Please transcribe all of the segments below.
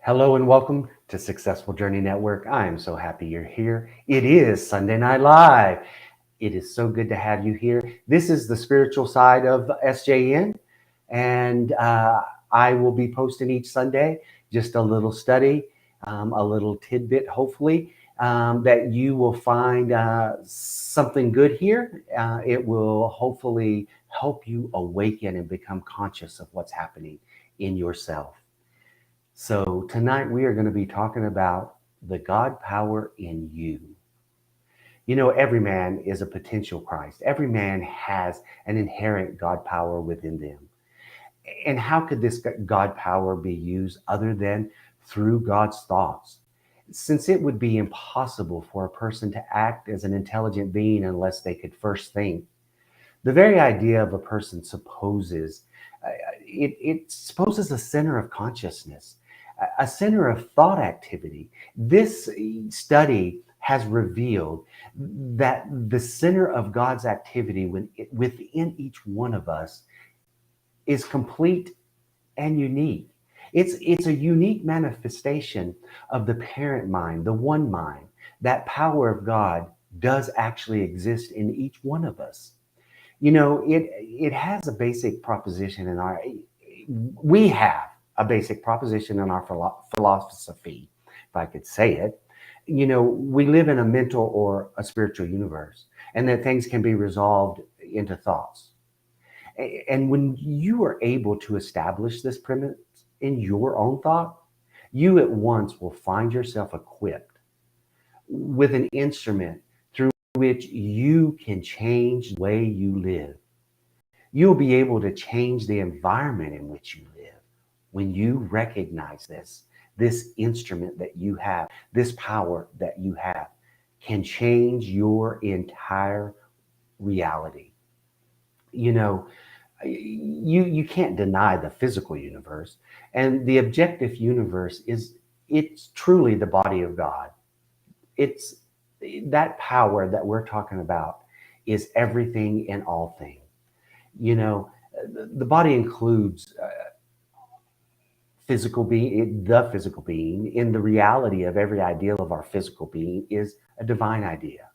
Hello and welcome to Successful Journey Network. I am so happy you're here. It is Sunday Night Live. It is so good to have you here. This is the spiritual side of SJN, and I will be posting each Sunday just a little study, a little tidbit, hopefully, that you will find something good here. It will hopefully help you awaken and become conscious of what's happening in yourself. So, tonight we are going to be talking about the God power in you. You know, every man is a potential Christ. Every man has an inherent God power within them. And how could this God power be used other than through God's thoughts? Since it would be impossible for a person to act as an intelligent being unless they could first think, the very idea of a person it supposes a center of consciousness, a center of thought activity. This study has revealed that the center of God's activity within each one of us is complete and unique. It's a unique manifestation of the parent mind, the one mind. That power of God does actually exist in each one of us. You know, it has a basic proposition in our we have a basic proposition in our philosophy, if I could say it. You know, we live in a mental or a spiritual universe, and that things can be resolved into thoughts. And when you are able to establish this premise in your own thought, you at once will find yourself equipped with an instrument through which you can change the way you live. You'll be able to change the environment in which you live when you recognize this instrument that you have, this power that you have can change your entire reality. You know, you can't deny the physical universe, and the objective universe is it's truly the body of God. It's that power that we're talking about is everything in all things. You know, the body includes the physical being. In the reality of every ideal of our physical being is a divine idea.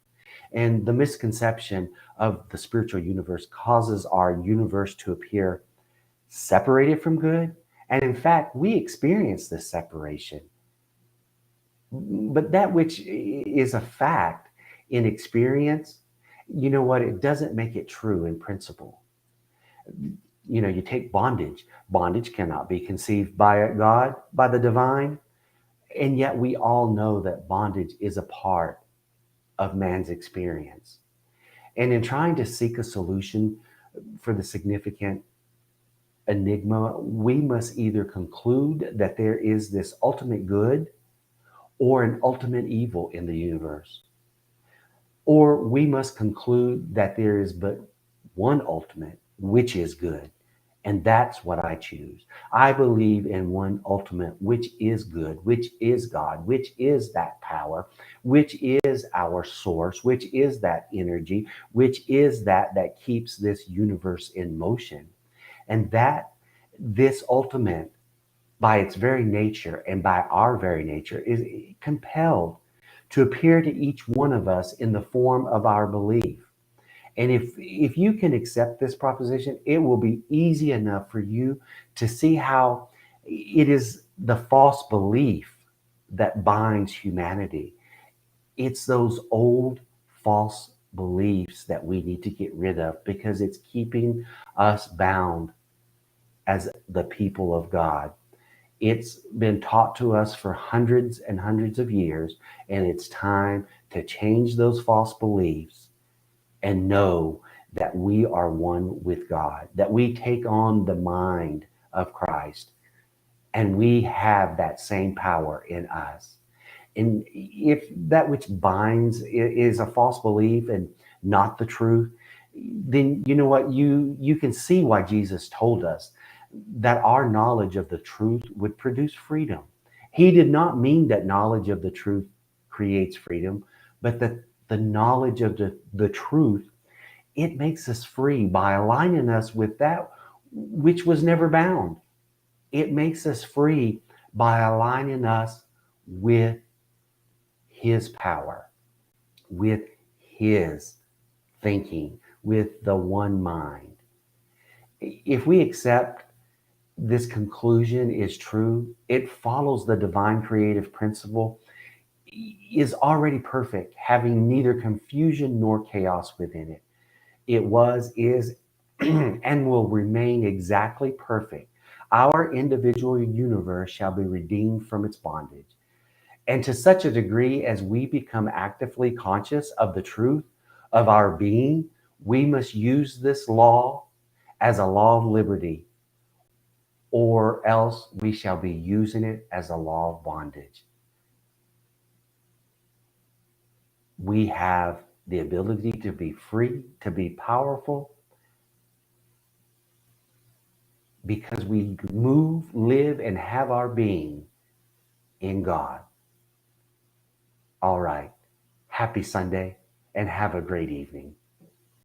And the misconception of the spiritual universe causes our universe to appear separated from good. And in fact, we experience this separation. But that which is a fact in experience, you know what? It doesn't make it true in principle. You know, you take bondage. Bondage cannot be conceived by God, by the divine. And yet we all know that bondage is a part of man's experience. And in trying to seek a solution for the significant enigma, we must either conclude that there is this ultimate good or an ultimate evil in the universe, or we must conclude that there is but one ultimate, which is good. And that's what I choose. I believe in one ultimate, which is good, which is God, which is that power, which is our source, which is that energy, which is that keeps this universe in motion. And that this ultimate, by its very nature and by our very nature, is compelled to appear to each one of us in the form of our belief. And if you can accept this proposition, it will be easy enough for you to see how it is the false belief that binds humanity. It's those old false beliefs that we need to get rid of because it's keeping us bound as the people of God. It's been taught to us for hundreds and hundreds of years, and it's time to change those false beliefs and know that we are one with God, that we take on the mind of Christ, and we have that same power in us. And if that which binds is a false belief and not the truth, then you know what? You can see why Jesus told us that our knowledge of the truth would produce freedom. He did not mean that knowledge of the truth creates freedom, but that the knowledge of the truth, it makes us free by aligning us with that which was never bound. It makes us free by aligning us with His power, with His thinking, with the one mind. If we accept this conclusion is true, it follows the divine creative principle is already perfect, having neither confusion nor chaos within it. It was, is, and will remain exactly perfect. Our individual universe shall be redeemed from its bondage. And to such a degree as we become actively conscious of the truth of our being, we must use this law as a law of liberty, or else we shall be using it as a law of bondage. We have the ability to be free, to be powerful, because we move, live, and have our being in God. All right. Happy Sunday and have a great evening.